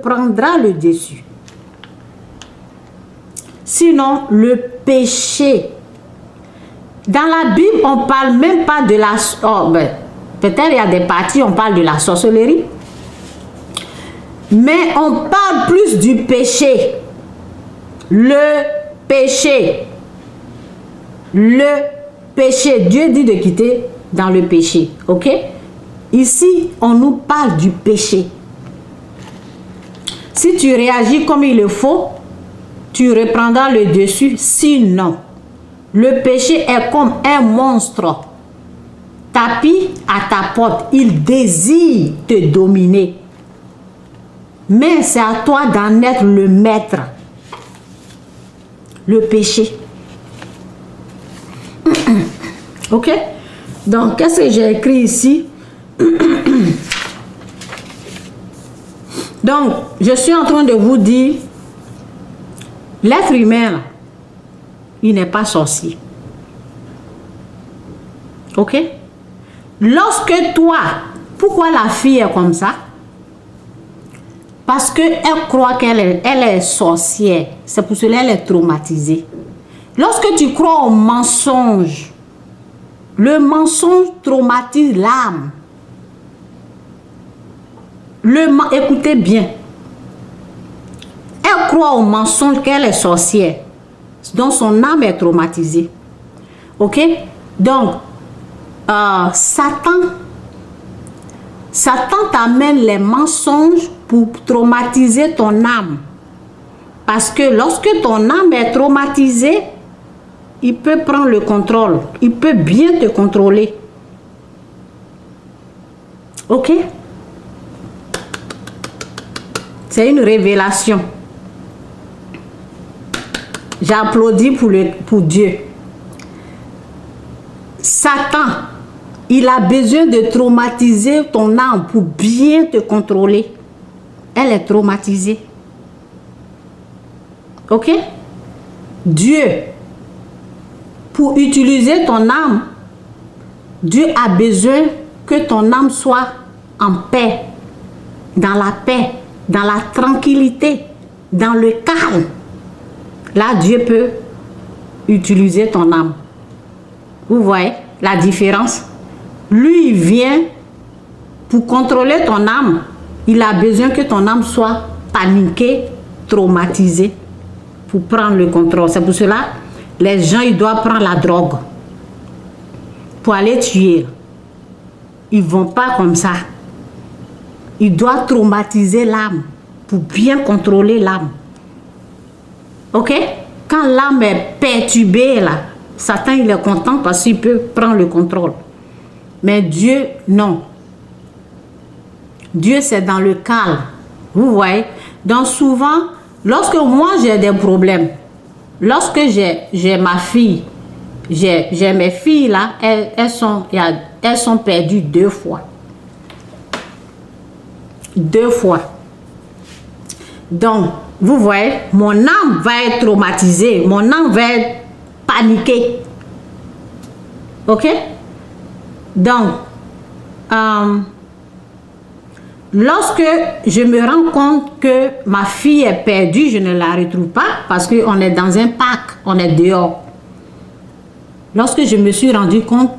prendra le dessus. Sinon, le péché. Dans la Bible, on ne parle même pas de la... peut-être il y a des parties, on parle de la sorcellerie. Mais on parle plus du péché. Le péché. Le péché. Dieu dit de quitter dans le péché. Ok? Ici, on nous parle du péché. Si tu réagis comme il le faut, tu reprendras le dessus. Sinon, le péché est comme un monstre tapis à ta porte. Il désire te dominer. Mais c'est à toi d'en être le maître. Le péché. Ok? Donc, qu'est-ce que j'ai écrit ici? Donc, je suis en train de vous dire, l'être humain, il n'est pas sorcier. Ok? Lorsque toi, pourquoi la fille est comme ça? Parce qu'elle croit qu'elle est sorcière. C'est pour cela qu'elle est traumatisée. Lorsque tu crois au mensonge, le mensonge traumatise l'âme. Écoutez bien. Elle croit au mensonge qu'elle est sorcière. Donc son âme est traumatisée. Ok? Donc, Satan t'amène les mensonges pour traumatiser ton âme. Parce que lorsque ton âme est traumatisée, il peut prendre le contrôle. Il peut bien te contrôler. Ok? C'est une révélation. J'applaudis pour Dieu. Satan, il a besoin de traumatiser ton âme pour bien te contrôler. Elle est traumatisée. Ok? Dieu, pour utiliser ton âme, Dieu a besoin que ton âme soit en paix, dans la tranquillité, dans le calme. Là, Dieu peut utiliser ton âme. Vous voyez la différence? Lui, il vient pour contrôler ton âme. Il a besoin que ton âme soit paniquée, traumatisée, pour prendre le contrôle. C'est pour cela les gens, ils doivent prendre la drogue pour aller tuer. Ils ne vont pas comme ça. Ils doivent traumatiser l'âme pour bien contrôler l'âme. Ok? Quand l'âme est perturbée, là, Satan, il est content parce qu'il peut prendre le contrôle. Mais Dieu, non. Dieu, c'est dans le calme. Vous voyez? Donc souvent, lorsque moi j'ai des problèmes, lorsque j'ai ma fille, j'ai mes filles là, elles sont perdues 2 fois. 2 fois. Donc, vous voyez, mon âme va être traumatisée, mon âme va être paniquée. Ok? Donc, lorsque je me rends compte que ma fille est perdue, je ne la retrouve pas parce qu'on est dans un parc, on est dehors. Lorsque je me suis rendu compte,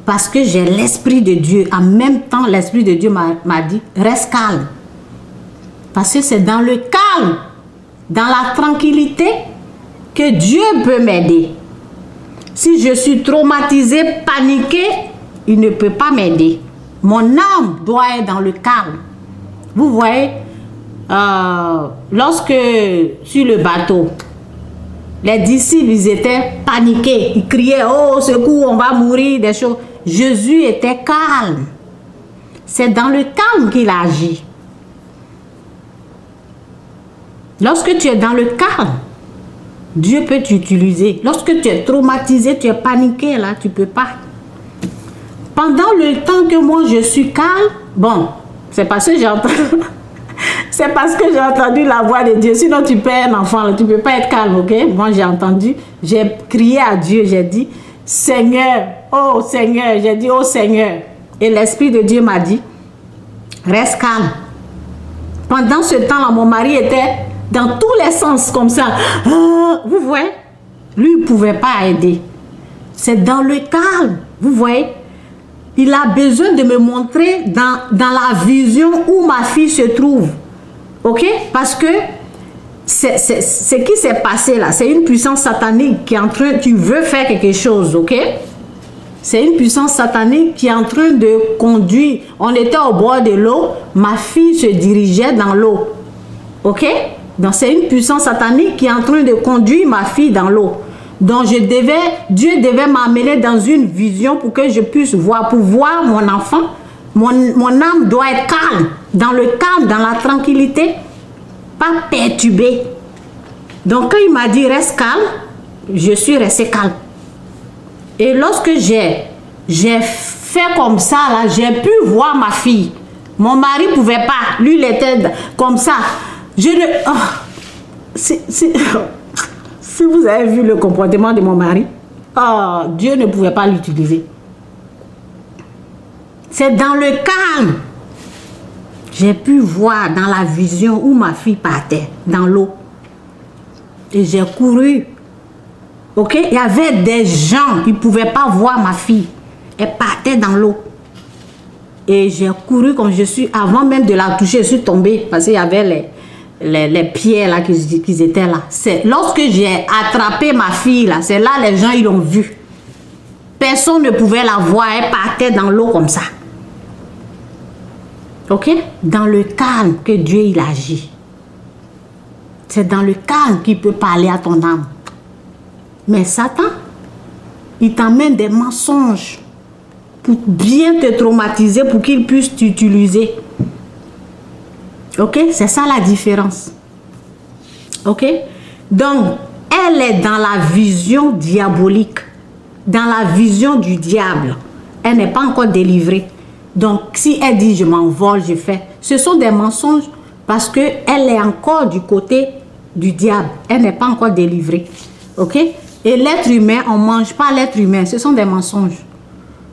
parce que j'ai l'Esprit de Dieu, en même temps, l'Esprit de Dieu m'a dit, reste calme. Parce que c'est dans le calme, dans la tranquillité, que Dieu peut m'aider. Si je suis traumatisée, paniquée, il ne peut pas m'aider. Mon âme doit être dans le calme. Vous voyez, lorsque sur le bateau, les disciples, ils étaient paniqués. Ils criaient, oh, secours, on va mourir, des choses. Jésus était calme. C'est dans le calme qu'il agit. Lorsque tu es dans le calme, Dieu peut t'utiliser. Lorsque tu es traumatisé, tu es paniqué, là, tu ne peux pas. Pendant le temps que moi, je suis calme, bon, c'est parce que j'ai entendu... C'est parce que j'ai entendu la voix de Dieu. Sinon, tu perds un enfant, tu ne peux pas être calme, ok? Moi, j'ai entendu, j'ai crié à Dieu, j'ai dit, Seigneur, oh Seigneur, j'ai dit, oh Seigneur. Et l'Esprit de Dieu m'a dit, reste calme. Pendant ce temps-là, mon mari était dans tous les sens comme ça. Vous voyez? Lui, il ne pouvait pas aider. C'est dans le calme, vous voyez? Il a besoin de me montrer dans la vision où ma fille se trouve. Ok? Parce que ce qui s'est passé là, c'est une puissance satanique qui est en train, qui veut faire quelque chose, ok? C'est une puissance satanique qui est en train de conduire. On était au bord de l'eau, ma fille se dirigeait dans l'eau, ok? Donc c'est une puissance satanique qui est en train de conduire ma fille dans l'eau. Donc Dieu devait m'amener dans une vision pour que je puisse voir, pour voir mon enfant. Mon âme doit être calme, dans le calme, dans la tranquillité, pas perturbée. Donc quand il m'a dit reste calme, je suis restée calme. Et lorsque j'ai fait comme ça, là, j'ai pu voir ma fille. Mon mari ne pouvait pas, lui il était comme ça. Si vous avez vu le comportement de mon mari, Dieu ne pouvait pas l'utiliser. C'est dans le calme. J'ai pu voir dans la vision où ma fille partait, dans l'eau. Et j'ai couru. Ok? Il y avait des gens qui ne pouvaient pas voir ma fille. Elle partait dans l'eau. Et j'ai couru comme je suis, avant même de la toucher, je suis tombée parce qu'il y avait les pierres là qui étaient là. C'est lorsque j'ai attrapé ma fille là, c'est là les gens ils l'ont vue. Personne ne pouvait la voir, elle partait dans l'eau comme ça. Ok? Dans le calme que Dieu il agit. C'est dans le calme qu'il peut parler à ton âme. Mais Satan, il t'emmène des mensonges pour bien te traumatiser, pour qu'il puisse t'utiliser. Ok? C'est ça la différence. Ok? Donc, elle est dans la vision diabolique, dans la vision du diable. Elle n'est pas encore délivrée. Donc, si elle dit je m'envole, je fais, ce sont des mensonges parce qu'elle est encore du côté du diable. Elle n'est pas encore délivrée. Ok? Et l'être humain, on ne mange pas l'être humain. Ce sont des mensonges.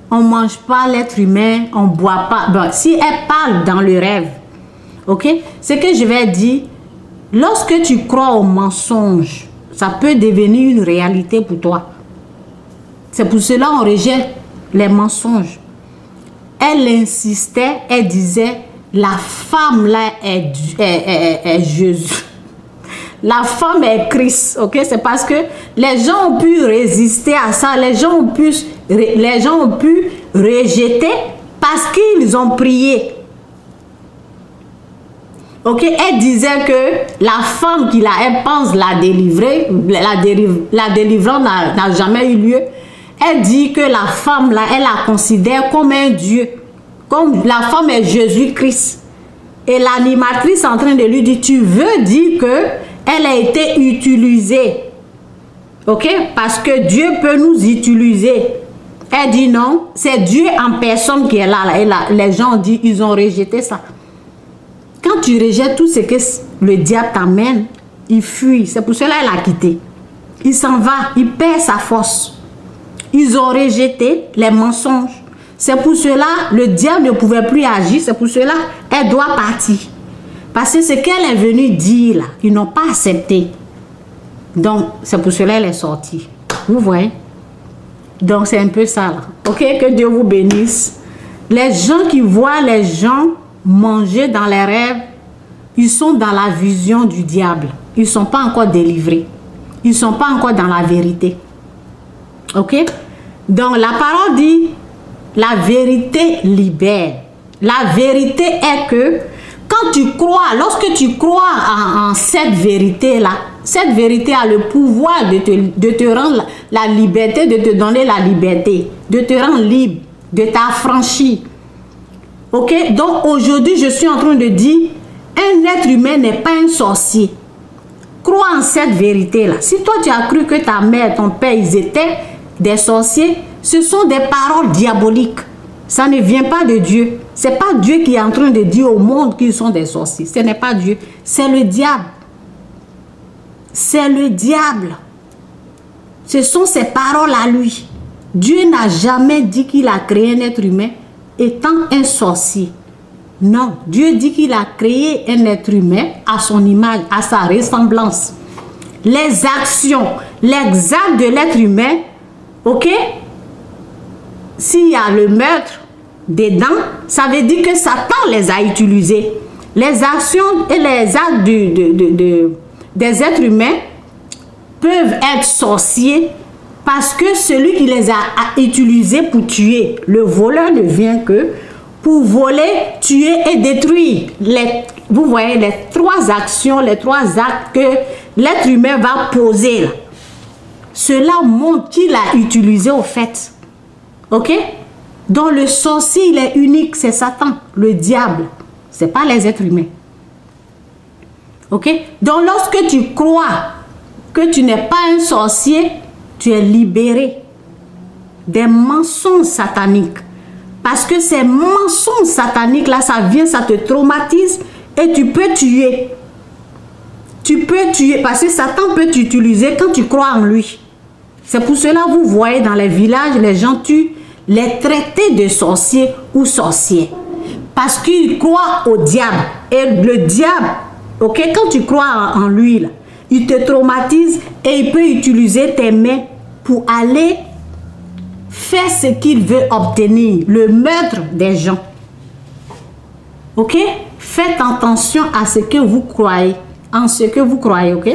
On ne mange pas l'être humain, on ne boit pas. Bon, si elle parle dans le rêve, ok? Ce que je vais dire, lorsque tu crois au mensonge, ça peut devenir une réalité pour toi. C'est pour cela qu'on rejette les mensonges. Elle insistait, elle disait, la femme là est Jésus. La femme est Christ, ok? C'est parce que les gens ont pu résister à ça, les gens ont pu rejeter parce qu'ils ont prié. Ok? Elle disait que la femme qui elle pense la délivrer, la délivrance n'a jamais eu lieu. Elle dit que la femme là, elle la considère comme un Dieu. Comme la femme est Jésus-Christ. Et l'animatrice est en train de lui dire, tu veux dire que elle a été utilisée. Ok? Parce que Dieu peut nous utiliser. Elle dit non, c'est Dieu en personne qui est là. Et là, les gens disent, ils ont rejeté ça. Quand tu rejettes tout ce que le diable t'amène, il fuit. C'est pour cela qu'elle a quitté. Il s'en va, il perd sa force. Ils ont rejeté les mensonges. C'est pour cela le diable ne pouvait plus agir. C'est pour cela elle doit partir. Parce que ce qu'elle est venue dire là, ils n'ont pas accepté. Donc, c'est pour cela qu'elle est sortie. Vous voyez? Donc, c'est un peu ça là. Ok? Que Dieu vous bénisse. Les gens qui voient les gens manger dans les rêves, ils sont dans la vision du diable. Ils ne sont pas encore délivrés. Ils ne sont pas encore dans la vérité. Ok? Donc, la parole dit, la vérité libère. La vérité est que quand tu crois, lorsque tu crois en cette vérité-là, cette vérité a le pouvoir de te rendre la liberté, de te donner la liberté, de te rendre libre, de t'affranchir. Ok? Donc aujourd'hui, je suis en train de dire, un être humain n'est pas un sorcier. Crois en cette vérité-là. Si toi tu as cru que ta mère, ton père, ils étaient des sorciers, ce sont des paroles diaboliques. Ça ne vient pas de Dieu. Ce n'est pas Dieu qui est en train de dire au monde qu'ils sont des sorciers. Ce n'est pas Dieu. C'est le diable. C'est le diable. Ce sont ses paroles à lui. Dieu n'a jamais dit qu'il a créé un être humain étant un sorcier. Non, Dieu dit qu'il a créé un être humain à son image, à sa ressemblance. Les actions, les actes de l'être humain, ok? S'il y a le meurtre dedans, ça veut dire que Satan les a utilisés. Les actions et les actes des êtres humains peuvent être sorciers parce que celui qui les a utilisés pour tuer, le voleur ne vient que pour voler, tuer et détruire. Vous voyez les trois actions, les trois actes que l'être humain va poser là. Cela montre qu'il a utilisé au fait. Ok? Donc le sorcier, il est unique, c'est Satan, le diable. Ce n'est pas les êtres humains. Ok? Donc lorsque tu crois que tu n'es pas un sorcier, tu es libéré des mensonges sataniques. Parce que ces mensonges sataniques là, ça vient, ça te traumatise et tu peux tuer. Tu peux tuer parce que Satan peut t'utiliser quand tu crois en lui. C'est pour cela que vous voyez dans les villages, les gens tuent les traités de sorciers ou sorcières. Parce qu'ils croient au diable. Et le diable, ok, quand tu crois en lui, là, il te traumatise et il peut utiliser tes mains pour aller faire ce qu'il veut obtenir, le meurtre des gens. Ok? Faites attention à ce que vous croyez, en ce que vous croyez, ok?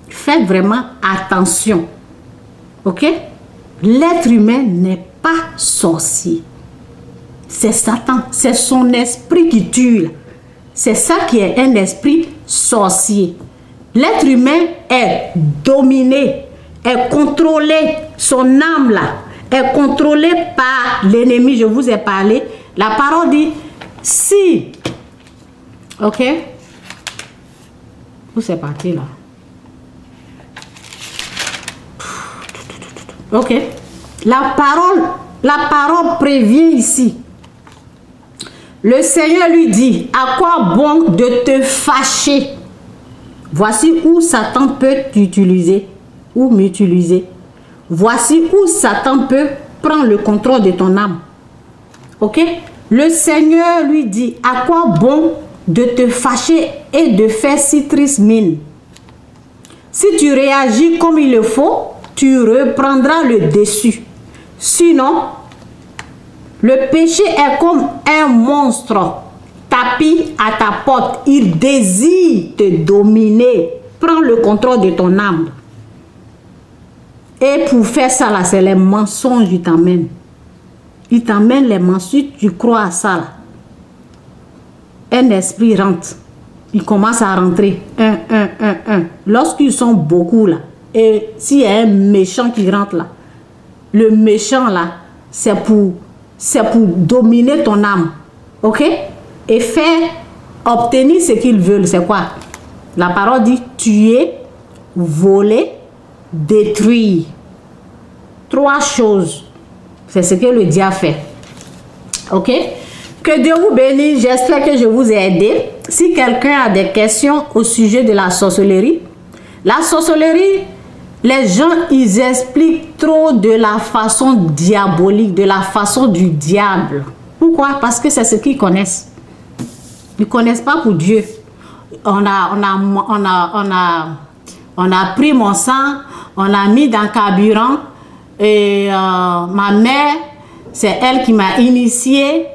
Faites vraiment attention. Ok? L'être humain n'est pas sorcier. C'est Satan, c'est son esprit qui tue. C'est ça qui est un esprit sorcier. L'être humain est dominé, est contrôlé, son âme là, est contrôlée par l'ennemi. Je vous ai parlé. La parole dit, si, ok, où c'est parti là? Ok, la parole prévient ici. Le Seigneur lui dit, à quoi bon de te fâcher? Voici où Satan peut t'utiliser ou m'utiliser. Voici où Satan peut prendre le contrôle de ton âme. Ok? Le Seigneur lui dit, à quoi bon de te fâcher et de faire si triste mine? Si tu réagis comme il le faut, tu reprendras le dessus. Sinon, le péché est comme un monstre tapis à ta porte. Il désire te dominer. Prends le contrôle de ton âme. Et pour faire ça, là, c'est les mensonges qu'il t'amène. Il t'amène les mensonges, tu crois à ça. Là. Un esprit rentre. Il commence à rentrer. Un. Lorsqu'ils sont beaucoup là, et s'il y a un méchant qui rentre là, le méchant là, c'est pour dominer ton âme. Ok? Et faire obtenir ce qu'ils veulent. C'est quoi? La parole dit tuer, voler, détruire. Trois choses. C'est ce que le diable fait. Ok? Que Dieu vous bénisse. J'espère que je vous ai aidé. Si quelqu'un a des questions au sujet de la sorcellerie, les gens, ils expliquent trop de la façon diabolique, de la façon du diable. Pourquoi? Parce que c'est ce qu'ils connaissent. Ils ne connaissent pas pour Dieu. On a pris mon sang, on a mis dans le carburant et ma mère, c'est elle qui m'a initié.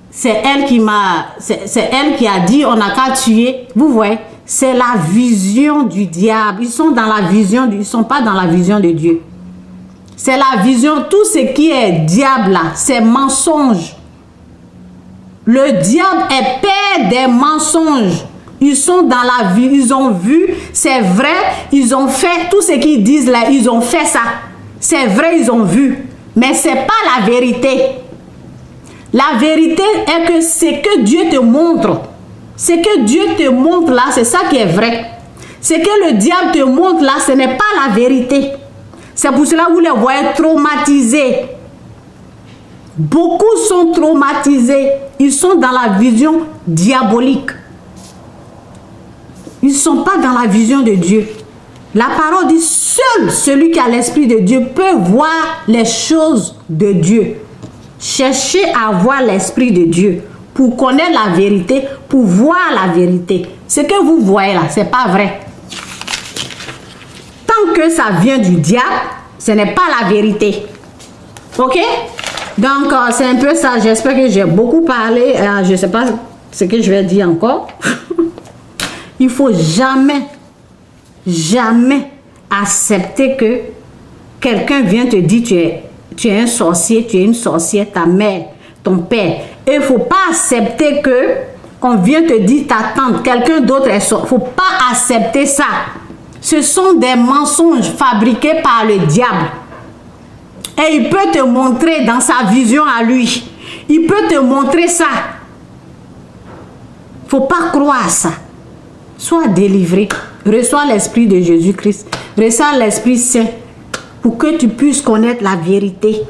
C'est elle qui a dit on n'a qu'à tuer. Vous voyez, c'est la vision du diable. Ils sont dans la vision, ils sont pas dans la vision de Dieu. C'est la vision, tout ce qui est diable là, c'est mensonge. Le diable est père des mensonges. Ils sont dans la vie, ils ont vu, c'est vrai, ils ont fait tout ce qu'ils disent là, ils ont fait ça. C'est vrai, ils ont vu, mais c'est pas la vérité. La vérité est que ce que Dieu te montre, ce que Dieu te montre là, c'est ça qui est vrai. Ce que le diable te montre là, ce n'est pas la vérité. C'est pour cela que vous les voyez traumatisés. Beaucoup sont traumatisés. Ils sont dans la vision diabolique. Ils ne sont pas dans la vision de Dieu. La parole dit, seul celui qui a l'esprit de Dieu peut voir les choses de Dieu. Cherchez à voir l'esprit de Dieu pour connaître la vérité, pour voir la vérité. Ce que vous voyez là, c'est pas vrai. Tant que ça vient du diable, ce n'est pas la vérité. Ok? Donc, c'est un peu ça. J'espère que j'ai beaucoup parlé. Je ne sais pas ce que je vais dire encore. Il faut jamais, jamais accepter que quelqu'un vient te dire tu es un sorcier, tu es une sorcière, ta mère, ton père. Et il ne faut pas accepter que on vient te dire ta tante, quelqu'un d'autre est sorcier. Il ne faut pas accepter ça. Ce sont des mensonges fabriqués par le diable. Et il peut te montrer dans sa vision à lui. Il peut te montrer ça. Il ne faut pas croire à ça. Sois délivré. Reçois l'Esprit de Jésus-Christ. Reçois l'Esprit Saint pour que tu puisses connaître la vérité.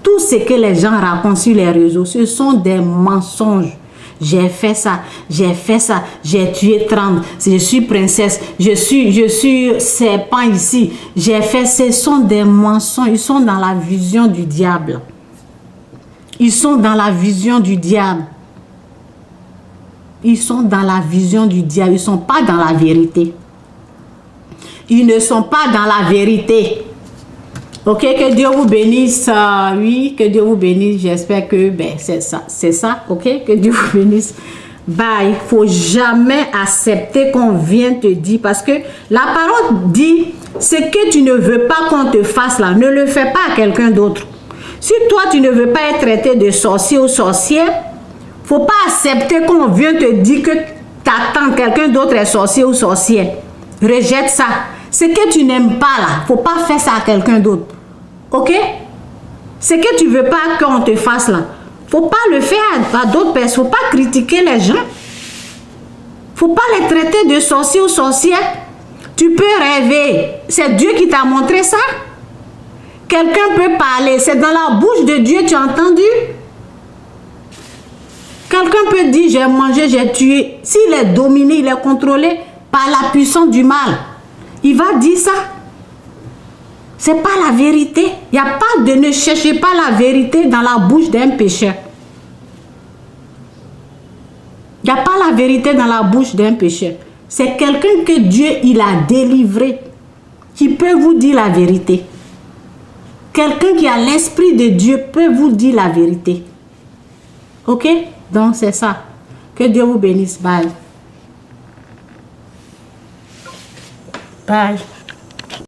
Tout ce que les gens racontent sur les réseaux, ce sont des mensonges. J'ai fait ça, j'ai tué 30, je suis princesse, je suis serpent ici, j'ai fait, ce sont des mensonges, ils sont dans la vision du diable. Ils sont dans la vision du diable. Ils sont dans la vision du diable, ils ne sont pas dans la vérité. Ils ne sont pas dans la vérité. Ok, que Dieu vous bénisse. Oui, que Dieu vous bénisse. J'espère que c'est ça. Ok, que Dieu vous bénisse. Bye. Il ne faut jamais accepter qu'on vienne te dire. Parce que la parole dit, ce que tu ne veux pas qu'on te fasse là, ne le fais pas à quelqu'un d'autre. Si toi, tu ne veux pas être traité de sorcier ou sorcière, il ne faut pas accepter qu'on vienne te dire que t'attends quelqu'un d'autre est sorcier ou sorcière. Rejette ça. Ce que tu n'aimes pas là, il ne faut pas faire ça à quelqu'un d'autre. Ok? Ce que tu ne veux pas qu'on te fasse là, il ne faut pas le faire à d'autres personnes. Il ne faut pas critiquer les gens. Il ne faut pas les traiter de sorciers ou sorcières. Tu peux rêver. C'est Dieu qui t'a montré ça. Quelqu'un peut parler. C'est dans la bouche de Dieu, tu as entendu? Quelqu'un peut dire, j'ai mangé, j'ai tué. S'il est dominé, il est contrôlé par la puissance du mal. Il va dire ça. Ce n'est pas la vérité. Il n'y a pas de ne cherchez pas la vérité dans la bouche d'un pécheur. Il n'y a pas la vérité dans la bouche d'un pécheur. C'est quelqu'un que Dieu il a délivré qui peut vous dire la vérité. Quelqu'un qui a l'esprit de Dieu peut vous dire la vérité. Ok? Donc c'est ça. Que Dieu vous bénisse. Bye. Bye.